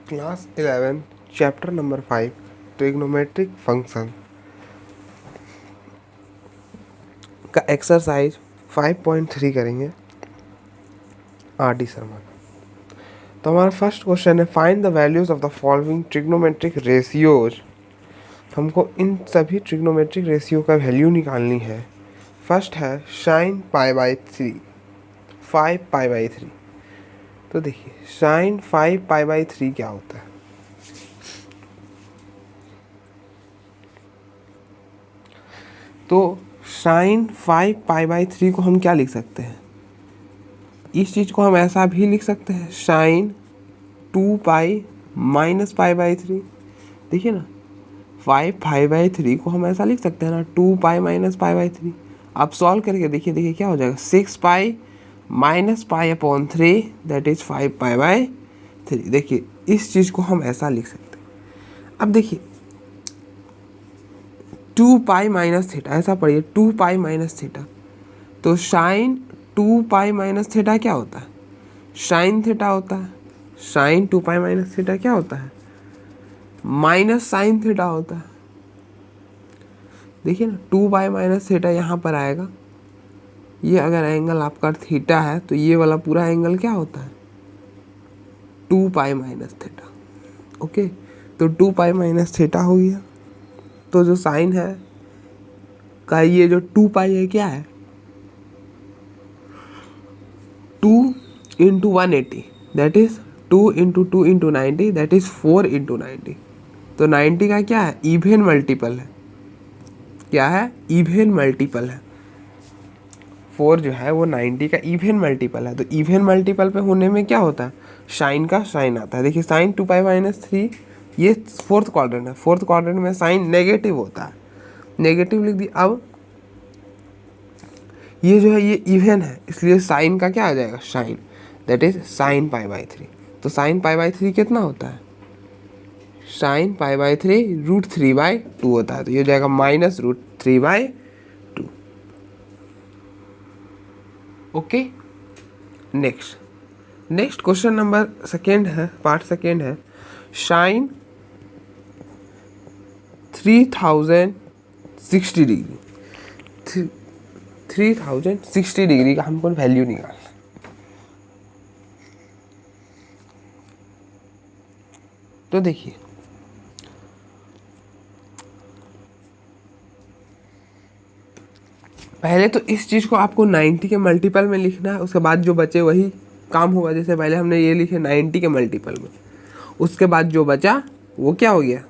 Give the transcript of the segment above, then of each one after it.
Class 11 chapter number 5 trigonometric function का exercise 5.3 करेंगे R D Sharma. तो हमारा फर्स्ट क्वेश्चन है find the values of the following trigonometric ratios. हमको इन सभी ट्रिग्नोमेट्रिक रेशियो का वैल्यू निकालनी है। फर्स्ट है साइन π/3 5π/3। तो देखिए साइन 5π/3 क्या होता है। तो साइन 5π/3 को हम क्या लिख सकते हैं, इस चीज़ को हम ऐसा भी लिख सकते हैं साइन 2π - π/3। देखिए ना 5π/3 को हम ऐसा लिख सकते हैं ना 2π - π/3। आप सॉल्व करके देखिए क्या हो जाएगा 6π - π/3 दैट इज 5π/3। देखिए इस चीज़ को हम ऐसा लिख सकते हैं। अब देखिए 2π - थीटा ऐसा पढ़िए 2π - थीटा। तो साइन 2π - थीटा क्या होता है, साइन थीटा होता है। साइन 2π - थीटा क्या होता है, माइनस साइन थीटा होता है। देखिए ना 2π - थीटा यहाँ पर आएगा। ये अगर एंगल आपका थीटा है तो ये वाला पूरा एंगल क्या होता है 2π - थीटा। ओके, तो 2π - थीटा हो गया। तो जो साइन है का ये जो 2π है क्या है 2 × 180 दैट इज 2 × 2 × 90 दैट इज 4 × 90। तो 90 का क्या है इवन मल्टीपल है। क्या है इवन मल्टीपल है। 4 जो है वो 90 का इवन मल्टीपल है। तो इवन मल्टीपल पे होने में क्या होता है साइन का साइन आता है। देखिए साइन 2π - 3 ये फोर्थ क्वाड्रेंट है। फोर्थ क्वाड्रेंट में साइन नेगेटिव होता है, नेगेटिव लिख दी। अब ये जो है ये इवन है इसलिए साइन का क्या आ जाएगा साइन दैट इज साइन π/3। तो साइन π/3 कितना होता है साइन π/3 √3/2 होता है। तो ये हो जाएगा -√3/2। Okay, next question number second है, पार्ट सेकेंड है साइन 3060 डिग्री 3060 डिग्री का हमको वैल्यू निकालना। तो देखिए पहले तो इस चीज़ को आपको 90 के मल्टीपल में लिखना है, उसके बाद जो बचे वही काम होगा। जैसे पहले हमने ये लिखे 90 के मल्टीपल में, उसके बाद जो बचा वो क्या हो गया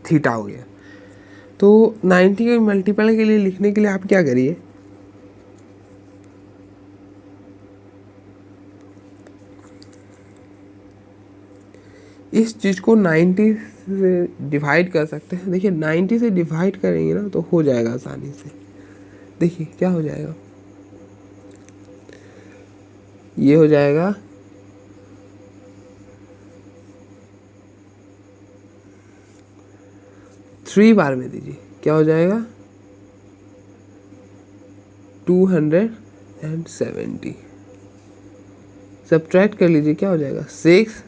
थीटा हो गया। तो 90 के मल्टीपल के लिए लिखने के लिए आप क्या करिए इस चीज़ को 90 से डिवाइड कर सकते हैं। देखिए 90 से डिवाइड करेंगे ना तो हो जाएगा आसानी से। देखिए क्या हो जाएगा, ये हो जाएगा 3 बार में दीजिए क्या हो जाएगा 270। सब्ट्रैक्ट कर लीजिए क्या हो जाएगा 6,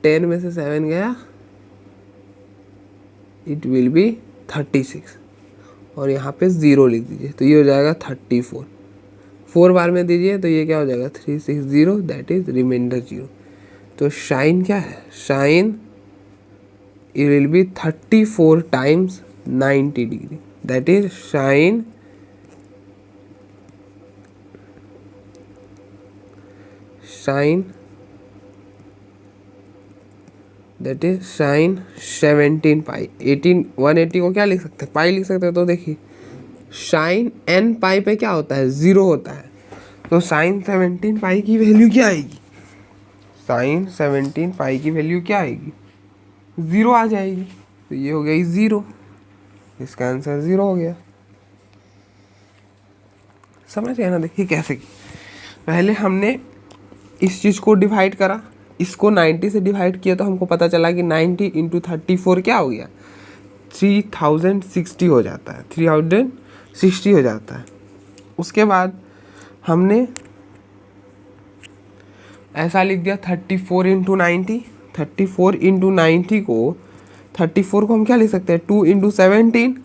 10 में से 7 गया इट विल बी 36 और यहाँ पे 0 लिख दीजिए तो ये हो जाएगा 34। 4 बार में दीजिए तो ये क्या हो जाएगा 360 दैट इज रिमाइंडर 0। तो साइन क्या है sign it will be 34 times 90 degree that is sine that is sine 17 पाई 18 180 को क्या लिख सकते हैं पाई लिख सकते हैं। तो देखिए साइन n पाई पे क्या होता है 0 होता है। तो साइन 17 पाई की वैल्यू क्या आएगी साइन 17 पाई की वैल्यू क्या आएगी 0 आ जाएगी। तो ये हो गई 0, इसका आंसर 0 हो गया। समझ गए ना। देखिए कैसे की पहले हमने इस चीज़ को डिवाइड करा, इसको 90 से डिवाइड किया तो हमको पता चला कि 90 × 34 क्या हो गया 3060 हो जाता है 3060 हो जाता है। उसके बाद हमने ऐसा लिख दिया 34 इंटू 90। 34 इंटू 90 को 34 को हम क्या लिख सकते हैं 2 इंटू 17।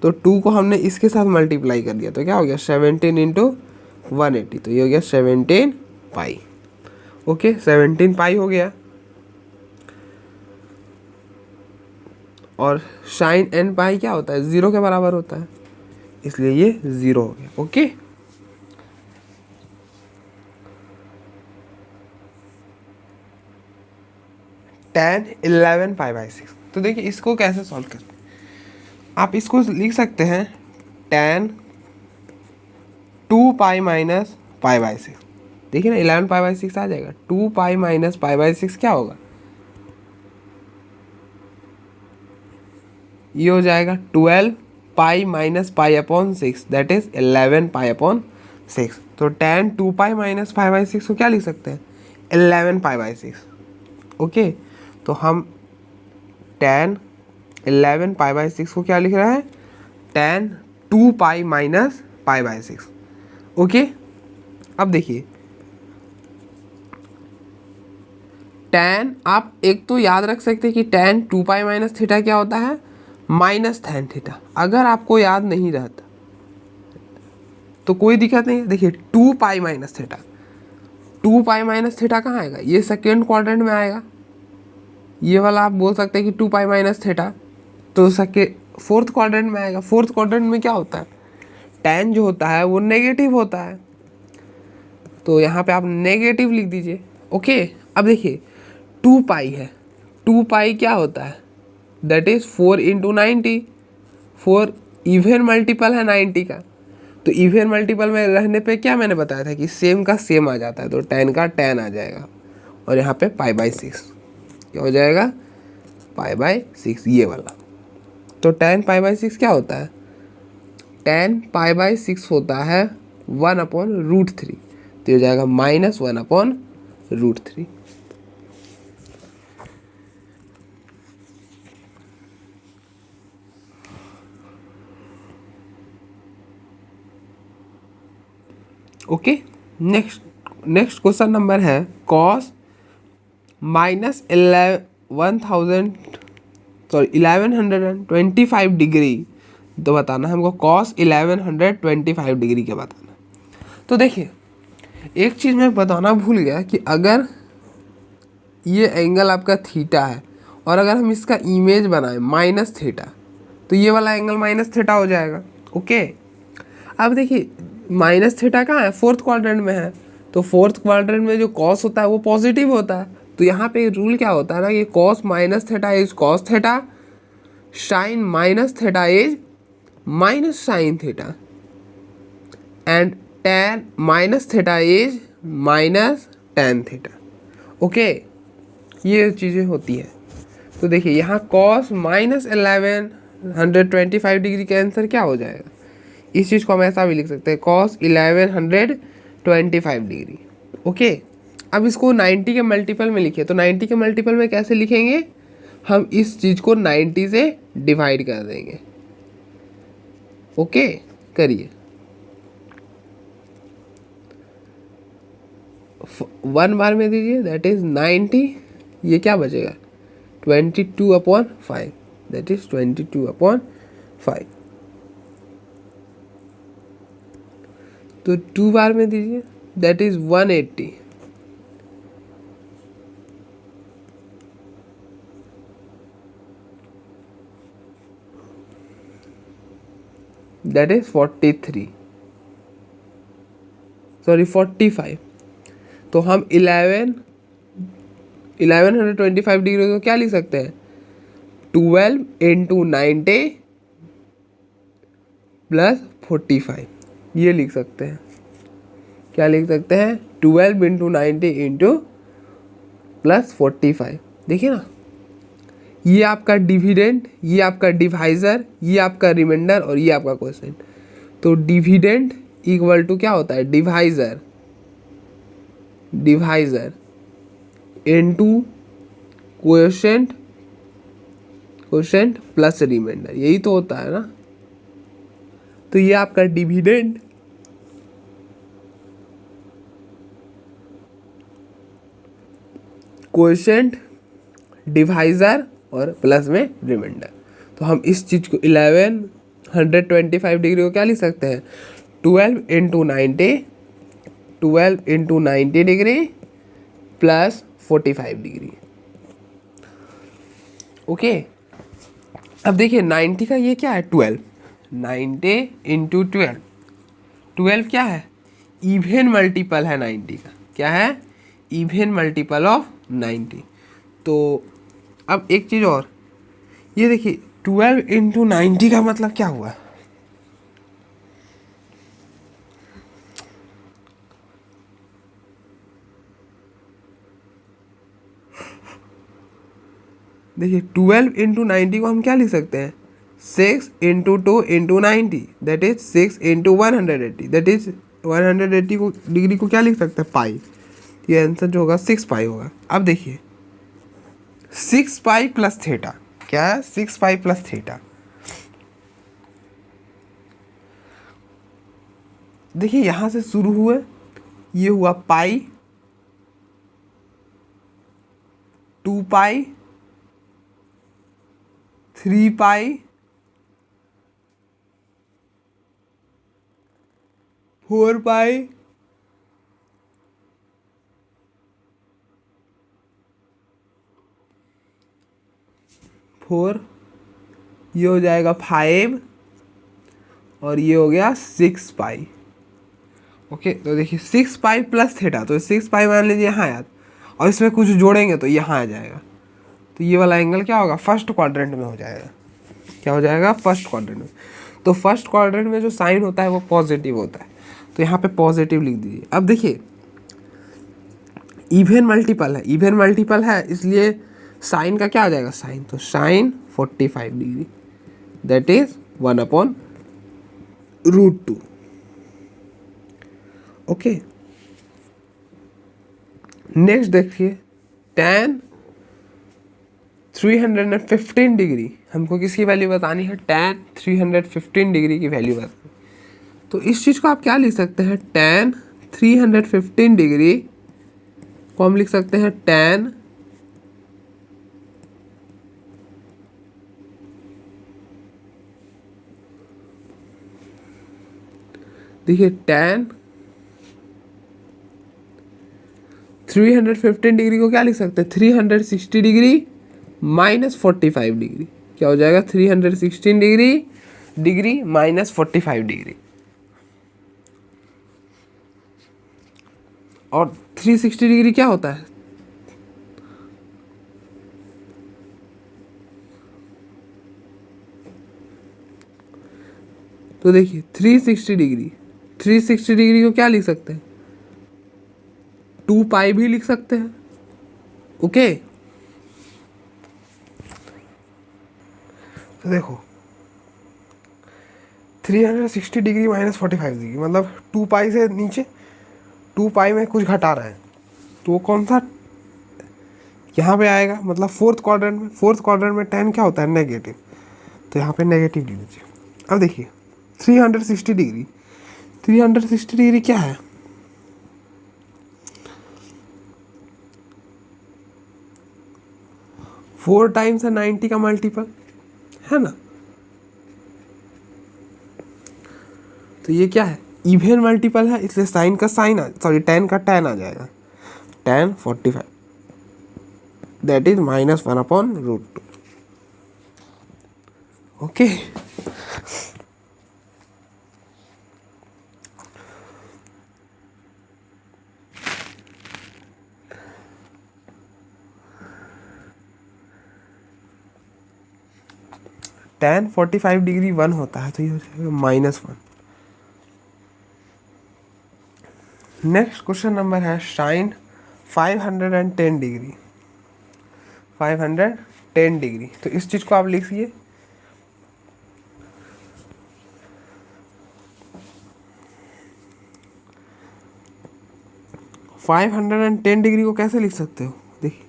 तो 2 को हमने इसके साथ मल्टीप्लाई कर दिया तो क्या हो गया 17 इंटू 180। तो ये हो गया 17 पाई। ओके 17 पाई हो गया। और साइन n पाई क्या होता है 0 के बराबर होता है, इसलिए ये 0 हो गया। Okay tan 11 pi by 6। तो देखिए इसको कैसे सॉल्व करते हैं, आप इसको लिख सकते हैं tan 2 pi minus pi by 6। देखिए ना 11 पाई बाई 6 आ जाएगा। 2 पाई माइनस पाई बाई 6 क्या होगा, ये हो जाएगा 12 pi minus pi upon 6 that is 11 pi upon 6। तो tan 2 pi minus pi by 6 को क्या लिख सकते हैं 11 पाई बाई 6। ओके तो हम tan 11 पाई बाई 6 को क्या लिख रहा है tan 2 pi minus pi by 6। Okay अब देखिए tan आप एक तो याद रख सकते हैं कि tan 2 पाई माइनस थीटा क्या होता है माइनस tan थीटा। अगर आपको याद नहीं रहता तो कोई दिक्कत नहीं है। देखिए 2 pi minus theta, 2 pi minus theta कहाँ आएगा, ये सेकेंड क्वाड्रेंट में आएगा। ये वाला आप बोल सकते हैं कि 2 पाई माइनस थीटा तो फोर्थ क्वाड्रेंट में आएगा। फोर्थ क्वाड्रेंट में क्या होता है tan जो होता है वो नेगेटिव होता है, तो यहाँ पे आप नेगेटिव लिख दीजिए। ओके अब देखिए 2 पाई है, 2 पाई क्या होता है that is 4 into 90। 4 even multiple है 90 का, तो इवन मल्टीपल में रहने पे क्या मैंने बताया था कि सेम का सेम आ जाता है, तो tan का tan आ जाएगा। और यहाँ पे पाई बाई 6 क्या हो जाएगा पाई बाई 6 ये वाला। तो tan पाई बाई 6 क्या होता है tan पाई बाई 6 होता है 1 अपॉन रूट 3। तो हो जाएगा minus 1 upon root 3। Okay next question number है कॉस माइनस 1125 डिग्री। तो बताना है हमको कॉस 1125 डिग्री के बताना। तो देखिए एक चीज़ मैं बताना भूल गया कि अगर ये एंगल आपका थीटा है और अगर हम इसका इमेज बनाएं माइनस थीटा तो ये वाला एंगल माइनस थीटा हो जाएगा। ओके अब देखिए माइनस थीटा कहाँ है फोर्थ क्वाड्रेंट में है, तो फोर्थ क्वाड्रेंट में जो कॉस होता है वो पॉजिटिव होता है। तो यहाँ पे रूल क्या होता है ना कि cos minus theta is cos theta, sine minus theta is minus sine theta and tan minus theta is minus tan theta. Okay ये चीज़ें होती है। तो देखिए यहाँ कॉस माइनस 1125 डिग्री का आंसर क्या हो जाएगा, इस चीज़ को हम ऐसा भी लिख सकते हैं कॉस 1125 डिग्री। ओके अब इसको 90 के मल्टीपल में लिखे, तो 90 के मल्टीपल में कैसे लिखेंगे, हम इस चीज़ को 90 से डिवाइड कर देंगे। ओके करिए 1 बार में दीजिए दैट इज 90, ये क्या बचेगा 22 अपॉन 5 दैट इज 22 अपॉन 5। तो 2 बार में दीजिए दैट इज 180, दैट इज 45। तो हम 1125 डिग्री को क्या लिख सकते हैं 12 इंटू 90 प्लस 45 ये लिख सकते हैं। क्या लिख सकते हैं 12 इंटू 90 इंटू प्लस 45। देखिए ना ये आपका डिविडेंड, ये आपका डिवाइजर, ये आपका रिमाइंडर और ये आपका क्वोशिएंट। तो डिविडेंड इक्वल टू क्या होता है divisor into quotient plus remainder, यही तो होता है ना। तो ये आपका डिविडेंड कोएफिशिएंट, डिवाइजर और प्लस में रिमाइंडर। तो हम इस चीज़ को 1125 डिग्री को क्या लिख सकते हैं, 12 into 90 degree plus 45 degree. Okay, अब देखिए 90 का ये क्या है 12, 90 इंटू 12 क्या है, इवन मल्टीपल है 90 का, क्या है, इवन मल्टीपल ऑफ 90। तो अब एक चीज़ और, ये देखिए 12 इंटू 90 का मतलब क्या हुआ, देखिए 12 इंटू 90 को हम क्या लिख सकते हैं, 6 into 2 into 90 that is 6 into 180 that is 180 को डिग्री को क्या लिख सकते हैं, पाई। ये आंसर जो होगा 6 पाई होगा। अब देखिए 6 पाई प्लस थीटा, क्या है 6 पाई प्लस थीटा। देखिए यहां से शुरू हुए, ये हुआ पाई, 2 पाई, 3 पाई, 4 पाई, 4, ये हो जाएगा 5 और ये हो गया 6 पाई। ओके, तो देखिए 6 पाई प्लस थीटा, तो 6 पाई मान लीजिए यहाँ आया और इसमें कुछ जोड़ेंगे तो यहाँ आ जाएगा, तो ये वाला एंगल क्या होगा, फर्स्ट क्वाड्रेंट में हो जाएगा। क्या हो जाएगा, फर्स्ट क्वाड्रेंट में। तो फर्स्ट क्वाड्रेंट में जो साइन होता है वो पॉजिटिव होता है, तो यहाँ पे पॉजिटिव लिख दीजिए। अब देखिए इवन मल्टीपल है इसलिए साइन का क्या आ जाएगा, साइन, तो sine 45 degree that is 1/√2। Okay, next देखिए tan 315 डिग्री, हमको किसकी वैल्यू बतानी है, tan 315 डिग्री की वैल्यू बतानी। तो इस चीज़ को आप क्या लिख सकते हैं, tan 315 डिग्री को हम लिख सकते हैं tan देखिए tan 315 डिग्री को क्या लिख सकते हैं, 360 डिग्री माइनस 45 डिग्री, क्या हो जाएगा 316 डिग्री माइनस 45 डिग्री। और 360 डिग्री क्या होता है, तो देखिए 360 डिग्री को क्या लिख सकते हैं, 2 पाई भी लिख सकते हैं। ओके, तो देखो 360 डिग्री माइनस 45 डिग्री मतलब 2 पाई से नीचे, 2 पाई में कुछ घटा रहे हैं, तो वो कौन सा यहाँ पे आएगा, मतलब फोर्थ क्वाड्रेंट में tan क्या होता है, नेगेटिव, तो यहाँ पे नेगेटिव लिख लीजिए। अब देखिए 360 डिग्री क्या है, 4 टाइम्स है 90 का मल्टीपल है ना, तो ये क्या है, इवन मल्टीपल है इसलिए साइन का साइन tan का tan आ जाएगा, tan 45 that is -1/√2। Okay, tan 45 degree 1 होता है, तो ये हो जाएगा -1। नेक्स्ट क्वेश्चन नंबर है साइन 510 डिग्री, 510 डिग्री। तो इस चीज़ को आप लिखिए, फाइव 510 डिग्री को कैसे लिख सकते हो, देखिए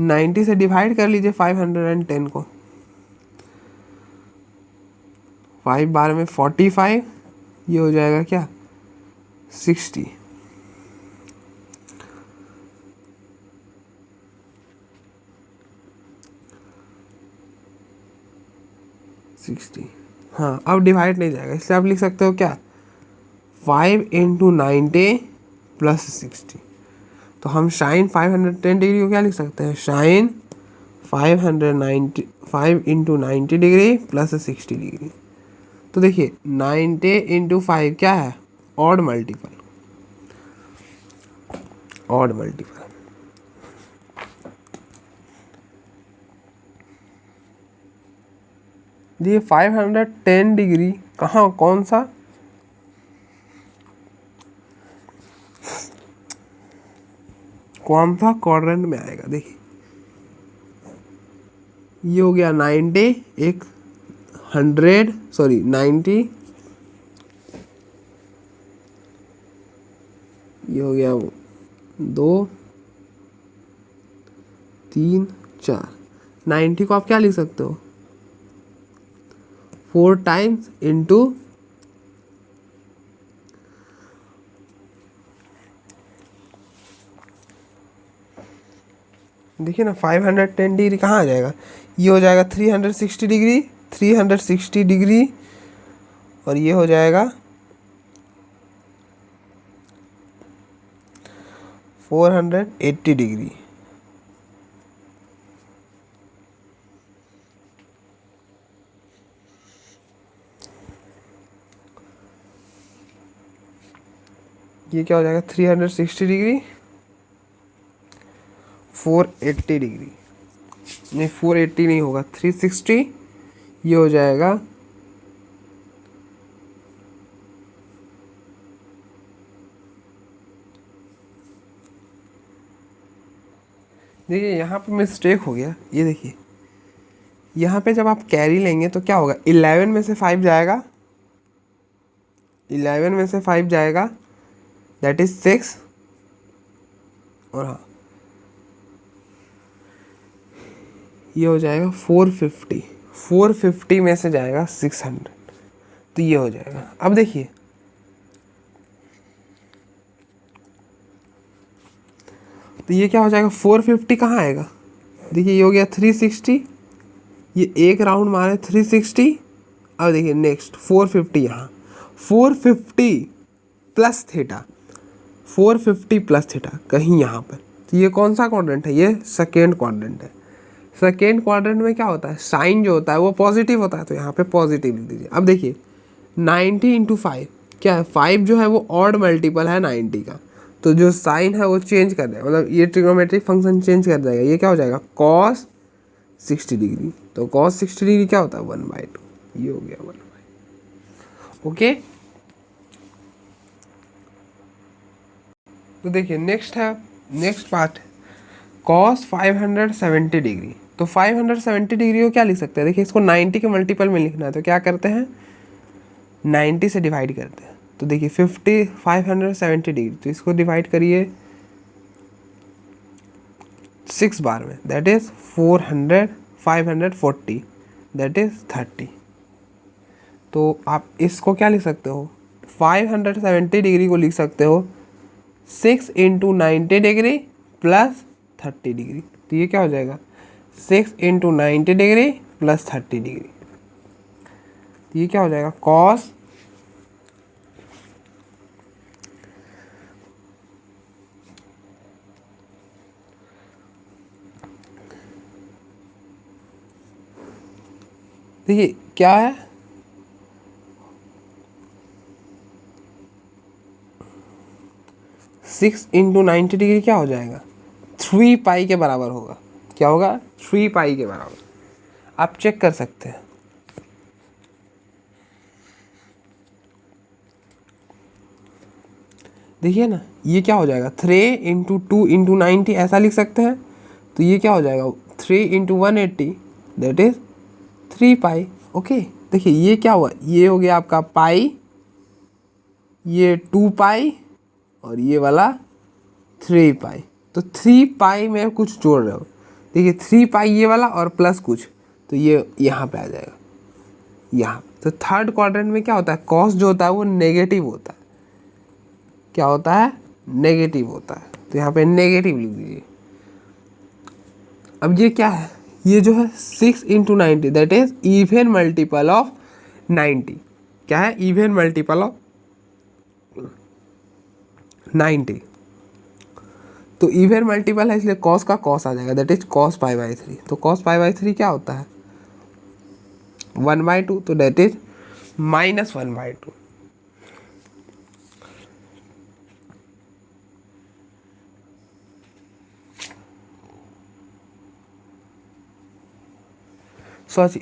90 से डिवाइड कर लीजिए 510 को, 5 बार में 45, ये हो जाएगा क्या 60, 60। हाँ, अब डिवाइड नहीं जाएगा, इसलिए आप लिख सकते हो क्या, 5 इंटू 90 प्लस 60। तो हम साइन 510 डिग्री को क्या लिख सकते हैं, sine 5 into 90 degree plus 60 degree. तो देखिए 90 इंटू 5 क्या है, ऑड मल्टीपल, ऑड मल्टीपल। ये 510 डिग्री कहाँ, कौन सा, कौन सा क्वाड्रेंट में आएगा। देखिए ये हो गया 90, एक 100 सॉरी 90, ये हो गया 2 3 4। 90 को आप क्या लिख सकते हो, 4 टाइम्स इंटू देखिए ना 510 डिग्री कहाँ आ जाएगा, ये हो जाएगा 360 डिग्री, 360 डिग्री, और ये हो जाएगा 480 डिग्री। ये क्या हो जाएगा, 360 डिग्री, 480 डिग्री, नहीं 480 नहीं होगा, 360, ये हो जाएगा देखिए यहाँ पे मिस्टेक हो गया। ये देखिए यहाँ पे जब आप कैरी लेंगे तो क्या होगा, 11 में से 5 जाएगा, 11 में से 5 जाएगा, दैट इज 6, और हाँ ये हो जाएगा 450, 450 में से जाएगा 600, तो ये हो जाएगा। अब देखिए तो ये क्या हो जाएगा, 450 कहाँ आएगा, देखिए ये हो गया 360, ये एक राउंड मारे 360। अब देखिए नेक्स्ट 450, यहाँ 450 प्लस थीटा, 450 प्लस थीटा कहीं यहाँ पर, तो ये कौन सा क्वाड्रेंट है, ये सेकेंड क्वाड्रेंट है। सेकेंड क्वाड्रेंट में क्या होता है, साइन जो होता है वो पॉजिटिव होता है, तो यहाँ पे पॉजिटिव लिख दीजिए। अब देखिए 90 इंटू 5 क्या है, 5 जो है वो ऑड मल्टीपल है 90 का, तो जो साइन है वो चेंज कर देगा, मतलब ये ट्रिग्नोमेट्रिक फंक्शन चेंज कर देगा। ये क्या हो जाएगा, कॉस 60 डिग्री, तो कॉस 60 डिग्री क्या होता है, 1/2, ये हो गया 1/2। ओके, तो देखिए नेक्स्ट पार्ट कॉस 570 डिग्री। तो 570 डिग्री को क्या लिख सकते हैं, देखिए इसको 90 के मल्टीपल में लिखना है, तो क्या करते हैं 90 से डिवाइड करते हैं। तो देखिए 570 डिग्री, तो इसको डिवाइड करिए 6 बार में, दैट इज 540, दैट इज 30। तो आप इसको क्या लिख सकते हो, 570 डिग्री को लिख सकते हो 6 इंटू 90 डिग्री प्लस 30 डिग्री। तो ये क्या हो जाएगा, 6 इंटू 90 डिग्री प्लस 30 डिग्री, तो ये क्या हो जाएगा, कॉस देखिए क्या है, सिक्स इंटू 90 डिग्री क्या हो जाएगा, 3 पाई के बराबर होगा। क्या होगा, 3 पाई के बराबर। आप चेक कर सकते हैं, देखिए ना ये क्या हो जाएगा, 3 इंटू 2 इंटू 90 ऐसा लिख सकते हैं। तो ये क्या हो जाएगा, 3 into 180, that is 3 pi. Okay, देखिए ये क्या हुआ, ये हो गया आपका पाई, ये 2 पाई, और ये वाला 3 पाई। तो 3 पाई में कुछ जोड़ रहे हो, देखिए 3 पाई ये वाला और प्लस कुछ, तो ये यहाँ पे आ जाएगा यहाँ। तो थर्ड क्वाड्रेंट में क्या होता है, कॉस जो होता है वो नेगेटिव होता है। क्या होता है, नेगेटिव होता है, तो यहाँ पे नेगेटिव लिख दीजिए। अब ये क्या है, ये जो है 6 into 90 that is even multiple of 90। क्या है? Even multiple of 90। तो इवन मल्टीपल है इसलिए कॉस का कॉस आ जाएगा, that is cos pi by 3। तो कॉस पाई बाई 3 क्या होता है? 1/2, तो दैट इज -1/2। सॉरी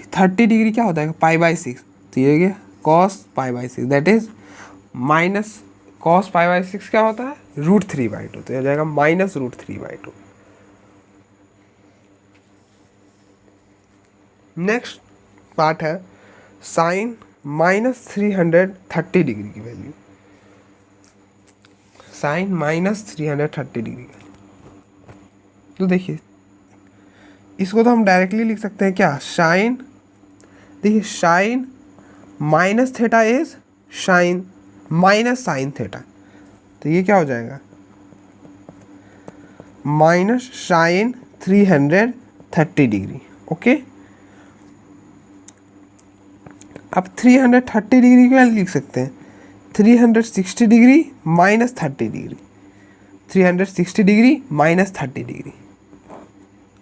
30 डिग्री क्या होता है? Pi by 6। तो ये गया cos pi by 6 that is minus cos pi by 6 क्या होता है? √3/2। तो ये हो जाएगा -√3/2। नेक्स्ट पार्ट है साइन -330 डिग्री की वैल्यू। साइन -330 डिग्री का, तो देखिए इसको तो हम डायरेक्टली लिख सकते हैं क्या? साइन, देखिए sine minus theta is sine minus sine theta. तो ये क्या हो जाएगा? Minus sign 330 degree. ओके, अब 330 डिग्री क्या लिख सकते हैं? 360 degree minus 30 degree. 360 degree minus 30 degree.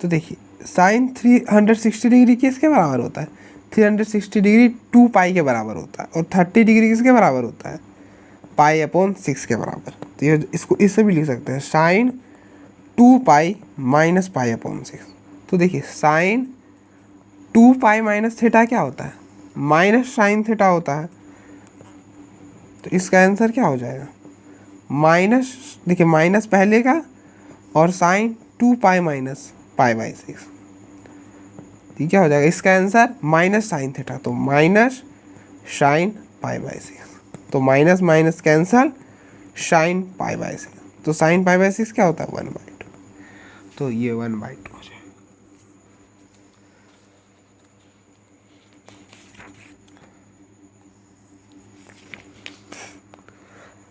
तो देखिए साइन 360 डिग्री किसके बराबर होता है? 360 डिग्री 2 पाई के बराबर होता है, और 30 डिग्री किसके बराबर होता है? पाई/6 के बराबर। तो ये इसको इससे भी लिख सकते हैं साइन 2 पाई माइनस पाई/6। तो देखिए साइन 2 पाई माइनस थीटा क्या होता है? माइनस साइन थीटा होता है। तो इसका आंसर क्या हो जाएगा? माइनस, देखिए माइनस पहले का और साइन 2 पाई माइनस पाई/6। ठीक क्या हो जाएगा इसका आंसर? Minus sine theta. तो माइनस साइन पाई/6। तो माइनस माइनस कैंसल, साइन पाई/6। तो साइन पाई/6 क्या होता है? 1/2। तो ये 1/2 हो जाएगा।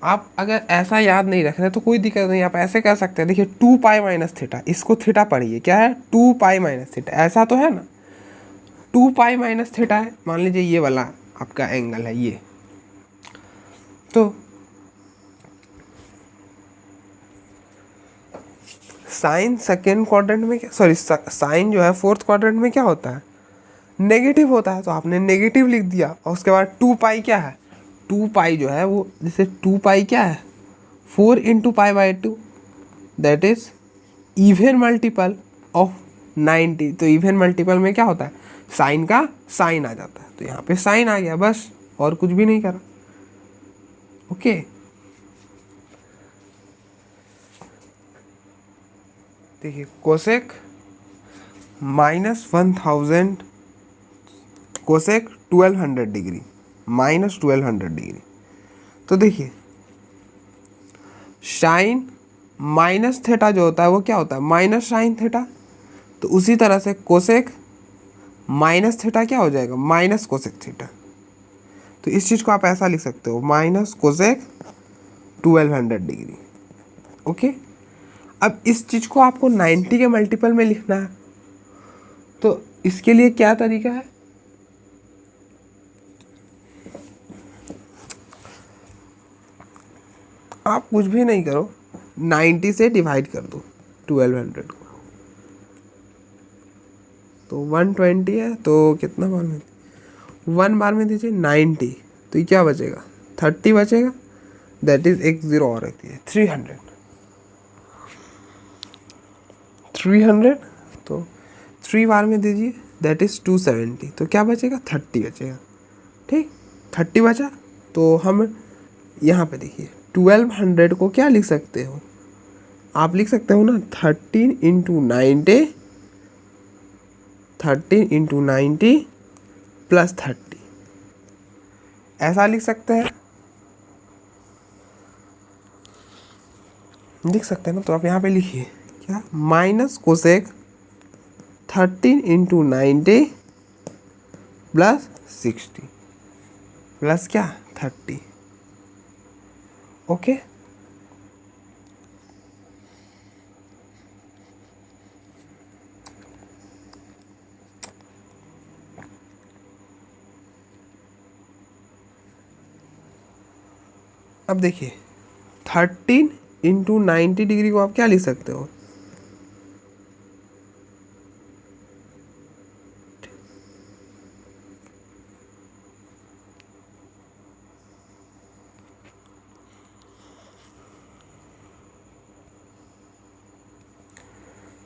आप अगर ऐसा याद नहीं रख रहे तो कोई दिक्कत नहीं, आप ऐसे कर सकते हैं। देखिए 2 पाई माइनस थीटा, इसको थीटा पढ़िए क्या है? 2 पाई माइनस थीटा, ऐसा तो है ना? 2 पाई माइनस थीटा है, मान लीजिए ये वाला आपका एंगल है ये। तो साइन सेकेंड क्वाड्रेंट में क्या, सॉरी साइन जो है फोर्थ क्वाड्रेंट में क्या होता है? नेगेटिव होता है। तो आपने नेगेटिव लिख दिया, और उसके बाद 2 पाई क्या है? 2 पाई जो है वो, जैसे 2 पाई क्या है? 4 into pi that is even multiple of 90। तो इवन मल्टीपल में क्या होता है? साइन का साइन आ जाता है। तो यहाँ पे साइन आ गया, बस और कुछ भी नहीं करा। ओके, देखिए कोसेक -1000 कोसेक 1200 डिग्री -1200 डिग्री। तो देखिए साइन माइनस थीटा जो होता है वो क्या होता है? Minus sine theta. तो उसी तरह से कोसेक माइनस थीटा क्या हो जाएगा? Minus cosec theta. तो इस चीज़ को आप ऐसा लिख सकते हो, माइनस कोसेक 1200 डिग्री। ओके, अब इस चीज़ को आपको 90 के मल्टीपल में लिखना है। तो इसके लिए क्या तरीका है? आप कुछ भी नहीं करो, 90 से डिवाइड कर दो 1200 को। तो 120 है, तो कितना बार में 1 बार में दीजिए 90। तो ये क्या बचेगा? 30 बचेगा, दैट इज एक जीरो और रखती है 300। तो 3 बार में दीजिए, दैट इज 270। तो क्या बचेगा? 30 बचेगा। ठीक, 30 बचा। तो हम यहाँ पे देखिए 1200 को क्या लिख सकते हो? आप लिख सकते हो ना 13 इंटू 90 प्लस 30, ऐसा लिख सकते हैं, लिख सकते हैं ना? तो आप यहाँ पे लिखिए क्या? Minus cosec 13 into 90 plus 60 plus क्या? 30। ओके, अब देखिए 13 इंटू 90 डिग्री को आप क्या लिख सकते हो,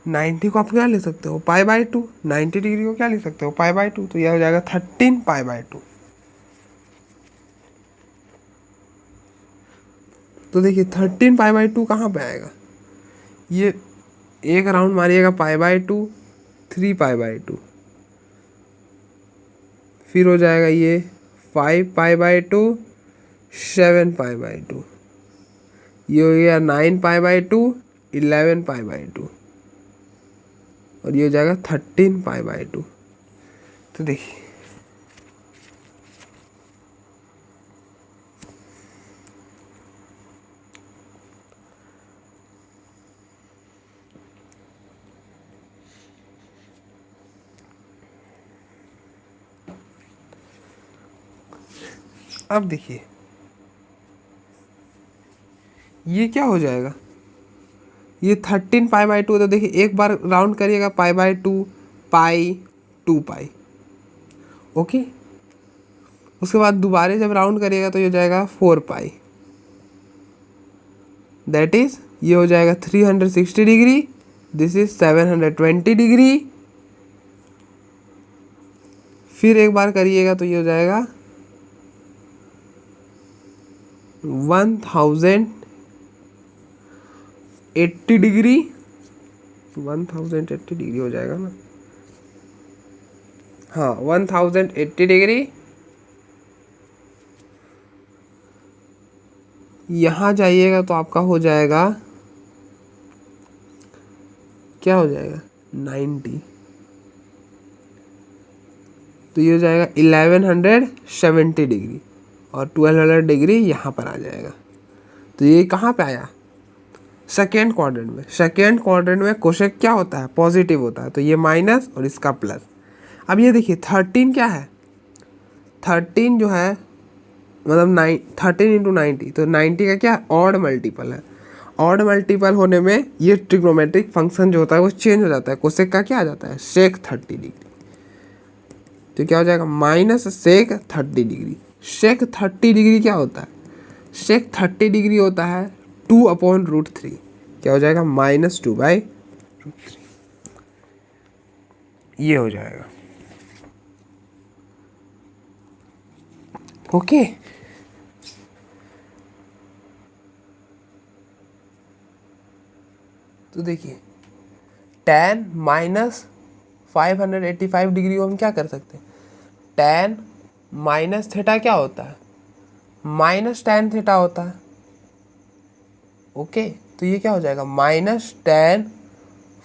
नाइन्टी को आप क्या लिख सकते हो π/2, 90 डिग्री को क्या लिख सकते हो π/2, तो यह हो जाएगा 13 π/2। तो देखिए 13 π/2 कहाँ पे आएगा, ये एक राउंड मारिएगा π/2, 3 π/2, फिर हो जाएगा ये 5 π/2, 7 π/2, ये हो गया 9 π/2, 11 π/2, और ये हो जाएगा 13 π/2। तो देखिए अब देखिए ये क्या हो जाएगा, ये 13 π/2, तो देखिए एक बार राउंड करिएगा π/2, पाई 2 पाई, ओके। उसके बाद दोबारा जब राउंड करिएगा तो ये हो जाएगा 4 पाई, दैट इज ये हो जाएगा 360 डिग्री, दिस इज 720 डिग्री। फिर एक बार करिएगा तो ये हो जाएगा 1080 डिग्री, 1080 डिग्री हो जाएगा ना, हाँ 1080 डिग्री। यहाँ जाइएगा तो आपका हो जाएगा, क्या हो जाएगा 90, तो ये हो जाएगा 1170 डिग्री, और 1200 डिग्री यहाँ पर आ जाएगा। तो ये कहाँ पे आया, सेकेंड क्वाड्रेंट में। सेकेंड क्वाड्रेंट में कोसेक क्या होता है, पॉजिटिव होता है, तो ये माइनस और इसका प्लस। अब ये देखिए 13 क्या है, 13 जो है मतलब 13 इंटू 90, तो 90 का क्या ऑड मल्टीपल है। ऑड मल्टीपल होने में ये ट्रिग्नोमेट्रिक फंक्शन जो होता है वो चेंज हो जाता है, कोसेक का क्या आ जाता है सेक 30 डिग्री, तो क्या हो जाएगा माइनस सेक 30 डिग्री। सेक 30 डिग्री क्या होता है, सेक 30 डिग्री होता है 2/√3, क्या हो जाएगा -2/√3, ये हो जाएगा, ओके। तो देखिए tan -585 डिग्री को हम क्या कर सकते हैं, tan माइनस थीटा क्या होता है, माइनस tan थीटा होता है, ओके। तो ये क्या हो जाएगा -tan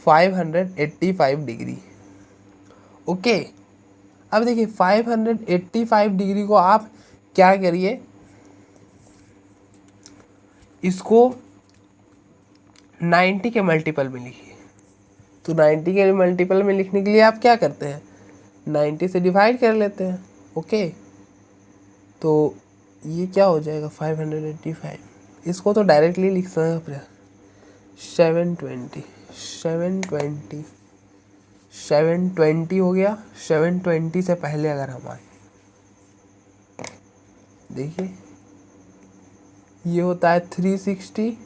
585 डिग्री, ओके। अब देखिए 585 डिग्री को आप क्या करिए, इसको 90 के मल्टीपल में लिखिए। तो 90 के मल्टीपल में लिखने के लिए आप क्या करते हैं, 90 से डिवाइड कर लेते हैं, ओके। तो ये क्या हो जाएगा 585, इसको तो डायरेक्टली लिख सकते हैं अपने 720 हो गया। 720 से पहले अगर हम आए, देखिए ये होता है 360,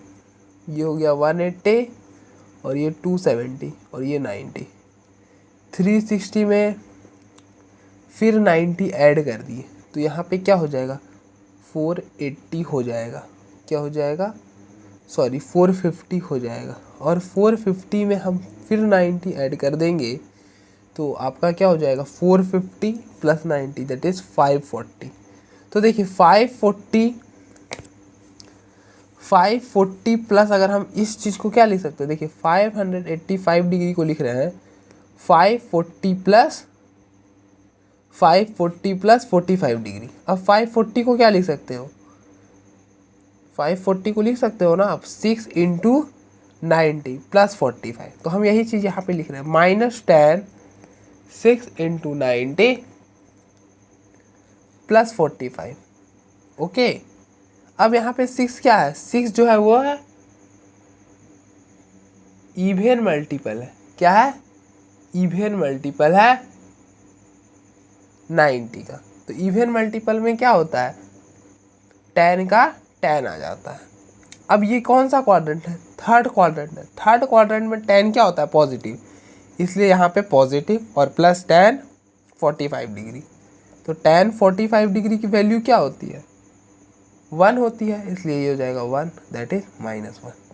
ये हो गया 180, और ये 270, और ये 90। 360 में फिर 90 ऐड कर दिए, तो यहाँ पे क्या हो जाएगा 480 हो जाएगा, क्या हो जाएगा सॉरी 450 हो जाएगा, और 450 में हम फिर 90 ऐड कर देंगे तो आपका क्या हो जाएगा 450 + 90 दैट इज़ 540। तो देखिए 540 प्लस अगर हम इस चीज़ को क्या लिख सकते हैं, देखिए 585 डिग्री को लिख रहे हैं 540 प्लस 45 डिग्री। अब 540 को क्या लिख सकते हो, 540 को लिख सकते हो ना आप 6 × 90 + 45। तो हम यही चीज़ यहाँ पे लिख रहे हैं -tan 6 × 90 + 45, ओके। अब यहाँ पे 6 क्या है, 6 जो है वो है इवन मल्टीपल है, क्या है, इवन मल्टीपल है 90 का। तो इवन मल्टीपल में क्या होता है, 10 का 10 आ जाता है। अब ये कौन सा क्वाड्रेंट है, थर्ड क्वाड्रेंट है। थर्ड क्वाड्रेंट में 10 क्या होता है, पॉजिटिव, इसलिए यहाँ पे पॉजिटिव और प्लस 10 45 डिग्री। तो 10 45 डिग्री की वैल्यू क्या होती है, 1 होती है, इसलिए ये हो जाएगा 1, दैट इज -1।